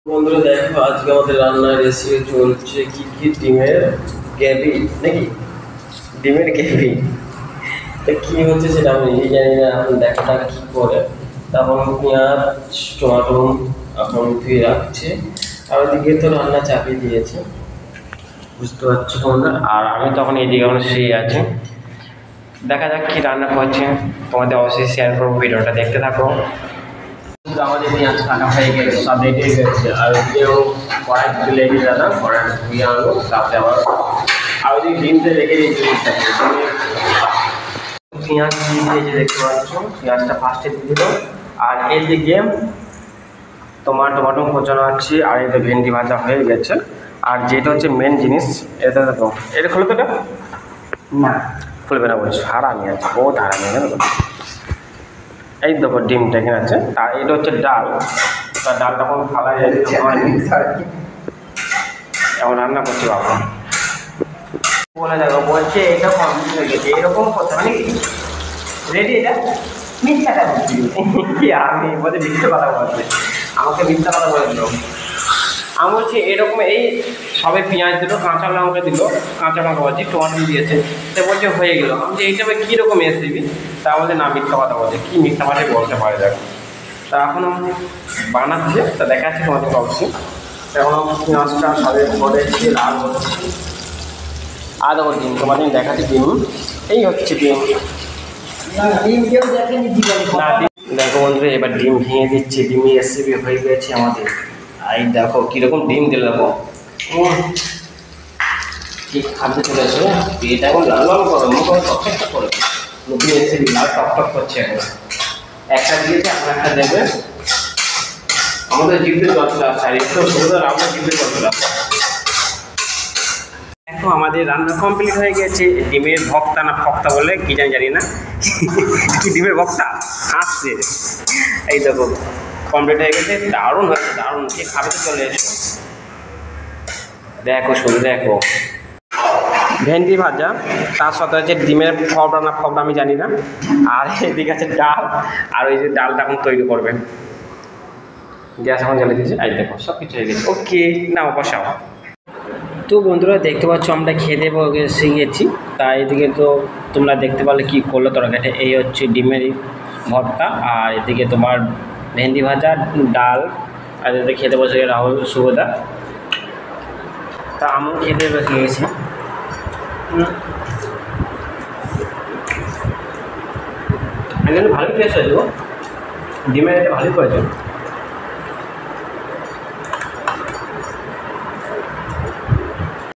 বন্ধুরা দেখো, আজকে আমাদের রান্নার রেসিপি চলছে কি ডিমের গ্রেভি নাকি ডিমের গ্রেভি। কি হচ্ছে সেটা আমি নিজেই জানি না। এখন দেখো টাকা কি করে, তারপর পেঁয়াজ টমেটো এখন ধুয়ে রাখছে, আর ওইদিকে তো রান্না চাপিয়ে দিয়েছে, বুঝতে পারছো তোমরা। আর আমি তখন এইদিকে এখন শুয়ে আছি। দেখা যাক কি রান্না করছে, তোমাদের অবশ্যই শেয়ার করবো, ভিডিওটা দেখতে থাকো। আমাদের পেঁয়াজ কাটা হয়ে গেছে, সব রেডি হয়ে গেছে। আর ওইদিকেও কড়াই তুলে দিয়ে দাদা কড়াই ধুয়ে আনলো, তাতে আবার আর ওইদিকে ডিমতে রেখে দিয়েছি। পেঁয়াজ দিয়েছে দেখতে পাচ্ছ, পেঁয়াজটা ফার্স্টে দিয়ে দিল। আর এইদিকে তোমার টমেটো কোচানো আছে, আর এটা ভেন্ডি ভাজা হয়ে গেছে। আর যেটা হচ্ছে মেন জিনিস, এটা দেখো, এটা খুলে তো না খুলবে না বলছো, হারামি আছে, বহুত হারামি জানো তো। এই দেখো ডিমটা এখানে আছে, আর এটা হচ্ছে ডাল। তার ডালটা কোনো ফালা যায় এখন রান্না করছি বাবা। বলে দেখো, বলছে এটা কমপ্লিট হয়ে গেছে, এরকম করতে মানে রেডি। এটা মিথ্যা কথা কি, আমি বলতে মিথ্যে কথা বলছে, আমাকে মিথ্যা কথা বলে দিল। আমি বলছি এরকম, এই সবে পেঁয়াজ দিল, কাঁচা লঙ্কা দিল, কাঁচা লঙ্কা বলছি, টমাটো দিয়েছে, সে বলছে হয়ে গেল। আমি যে এইটা কীরকম রেসিপি, তা বলছে না মিথ্যা কথা বলছে, কী মিথ্যা কথাই বলতে পারে দেখো। তা এখন বানাচ্ছে, তা দেখাচ্ছি তোমাদের অবশ্যই। এখন পেঁয়াজটা সবে ভরে দিয়ে লাল হচ্ছে। আর দেখো ডিম, তোমাদের দেখাচ্ছি ডিম, এই হচ্ছে ডিম। দেখো বন্ধুরা, এবার ডিম ভেঙে দিচ্ছি, ডিমের রেসিপি হয়ে গেছে আমাদের। এই দেখো কীরকম ডিম দিল, দেখো ঠিক খাদ্য চলেছে। এটা এখন লাল লাল করো, মুখ টকটক করে, নতুন রেসিপি লাল টকটক করছে। এখন একটা দিয়েছে, এখন একটা দেবে। আমাদের জিভে জল চলে আসছে, আর একটু সুবিধা আমরা জিভে জল চলে আসছে। দেখো আমাদের রান্না কমপ্লিট হয়ে গেছে। ডিমের ভক্তা না ফক্তা বলে কি জানি না, কি ডিমের ভক্তা আসছে। এই দেখো কমপ্লিট হয়ে গেছে, দারুণ হয়েছে, দারুণ। কে খাবে তো চলে এসো। দেখো শুধু দেখো, ভেন্ডি ভাজা, তার সাথে হচ্ছে ডিমের ফবড়া না ফবড়া আমি জানি না। আর এদিকে আছে ডাল, আর ওই যে ডালটা এখন তৈরি করবে। গ্যাস এখন জ্বালিয়ে দিয়েছে, এই দেখো সব কিছু হয়ে গেছে। ওকে, নাও বসাও। তো বন্ধুরা দেখতে পাচ্ছ, আমরা খেতে এসে গেছি। তাই এদিকে তো তোমরা দেখতে পারলে কী করলো তরকারিটা। এই হচ্ছে ডিমের ভর্তা, আর এদিকে তোমার ভেন্ডি ভাজা, ডাল, আর এদিকে খেতে বসে রাহুল শুভদা। তা আমিও খেতে বসে গেছি। ভালোই টেস্ট হয়েছে, ডিমের এটা ভালোই করেছে।